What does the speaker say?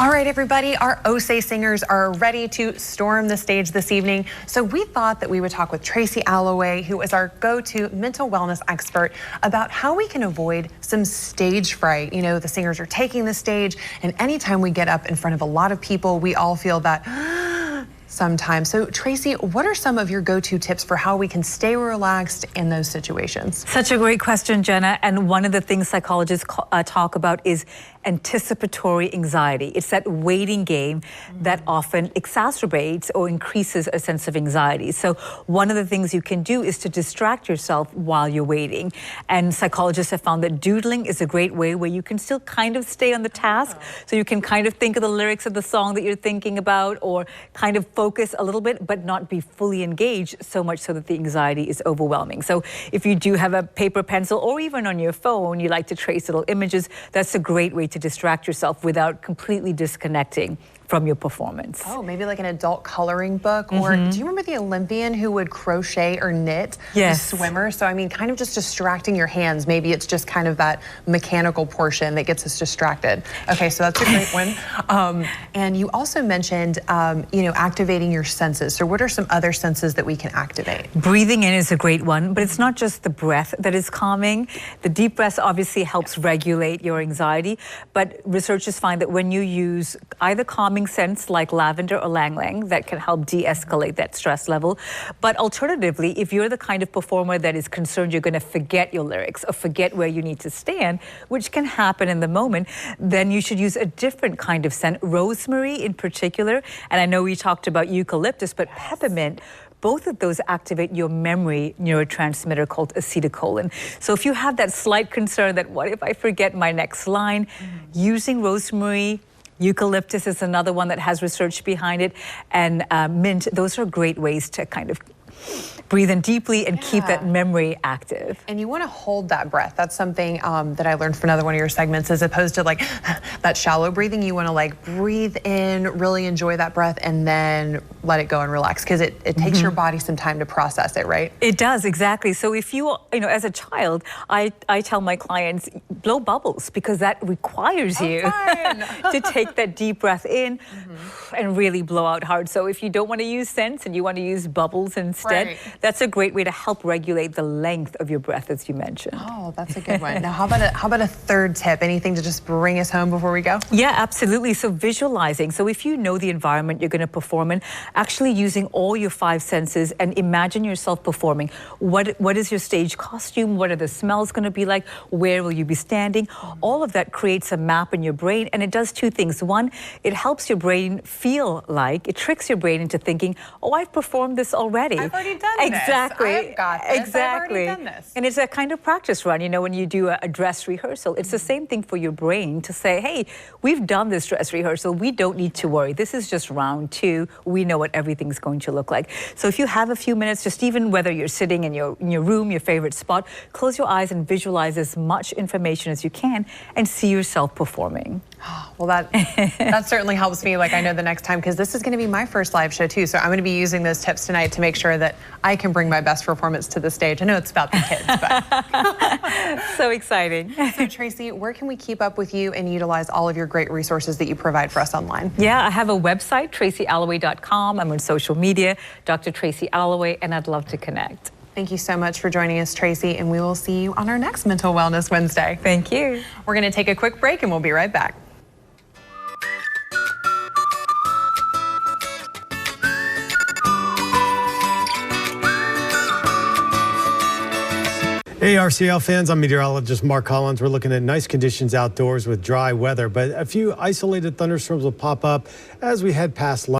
All right, everybody, our OSE singers are ready to storm the stage this evening. So we thought that we would talk with Tracy Alloway, who is our go-to mental wellness expert, about how we can avoid some stage fright. You know, the singers are taking the stage, and anytime we get up in front of a lot of people, we all feel that sometimes. So Tracy, what are some of your go-to tips for how we can stay relaxed in those situations? Such a great question, Jenna. And one of the things psychologists talk about is anticipatory anxiety. It's that waiting game that often exacerbates or increases a sense of anxiety. So one of the things you can do is to distract yourself while you're waiting. And psychologists have found that doodling is a great way where you can still kind of stay on the task. So you can kind of think of the lyrics of the song that you're thinking about, or kind of focus a little bit, but not be fully engaged so much so that the anxiety is overwhelming. So if you do have a paper, pencil, or even on your phone, you like to trace little images, that's a great way to distract yourself without completely disconnecting from your performance. Oh, maybe like an adult coloring book. Or do you remember the Olympian who would crochet or knit? Yes. The swimmer. So I mean, kind of just distracting your hands. Maybe it's just kind of that mechanical portion that gets us distracted. Okay, so that's a great one. And you also mentioned, you know, activating your senses. So what are some other senses that we can activate? Breathing in is a great one, but it's not just the breath that is calming. The deep breath obviously helps regulate your anxiety, but researchers find that when you use either calming scents like lavender or lang-lang, that can help de-escalate that stress level. But alternatively, if you're the kind of performer that is concerned you're going to forget your lyrics or forget where you need to stand, which can happen in the moment, then you should use a different kind of scent, rosemary in particular. And I know we talked about eucalyptus, but peppermint, both of those activate your memory neurotransmitter called acetylcholine. So if you have that slight concern that what if I forget my next line, using rosemary, eucalyptus is another one that has research behind it, and mint, those are great ways to kind of breathe in deeply and keep that memory active. And you want to hold that breath. That's something that I learned from another one of your segments, as opposed to like that shallow breathing. You want to like breathe in, really enjoy that breath, and then let it go and relax, because it takes your body some time to process it, right? It does, exactly. So if you know, as a child, I tell my clients, blow bubbles, because that requires you to take that deep breath in and really blow out hard. So if you don't want to use scents and you want to use bubbles instead, that's a great way to help regulate the length of your breath, as you mentioned. Oh, that's a good one. Now, how about a third tip? Anything to just bring us home before we go? Yeah, absolutely. So visualizing. So if you know the environment you're going to perform in, actually using all your five senses and imagine yourself performing. What is your stage costume? What are the smells going to be like? Where will you be standing? All of that creates a map in your brain, and it does two things. One, it helps your brain feel like, it tricks your brain into thinking, oh, I've performed this already. I've already done this. Exactly. I've got this. Exactly. I've already done this. And it's a kind of practice run, you know, when you do a dress rehearsal. It's the same thing for your brain to say, hey, we've done this dress rehearsal. We don't need to worry. This is just round two. We know what everything's going to look like. So if you have a few minutes, just even whether you're sitting in your room, your favorite spot, close your eyes and visualize as much information as you can and see yourself performing. Well, that certainly helps me. Like, I know the next time, because this is going to be my first live show too. So I'm going to be using those tips tonight to make sure that I can bring my best performance to the stage. I know it's about the kids, but so exciting. So Tracy, where can we keep up with you and utilize all of your great resources that you provide for us online? Yeah, I have a website, tracyalloway.com. I'm on social media, Dr. Tracy Alloway, and I'd love to connect. Thank you so much for joining us, Tracy, and we will see you on our next Mental Wellness Wednesday. Thank you. We're going to take a quick break and we'll be right back. Hey, RCL fans, I'm meteorologist Mark Collins. We're looking at nice conditions outdoors with dry weather, but a few isolated thunderstorms will pop up as we head past lunch.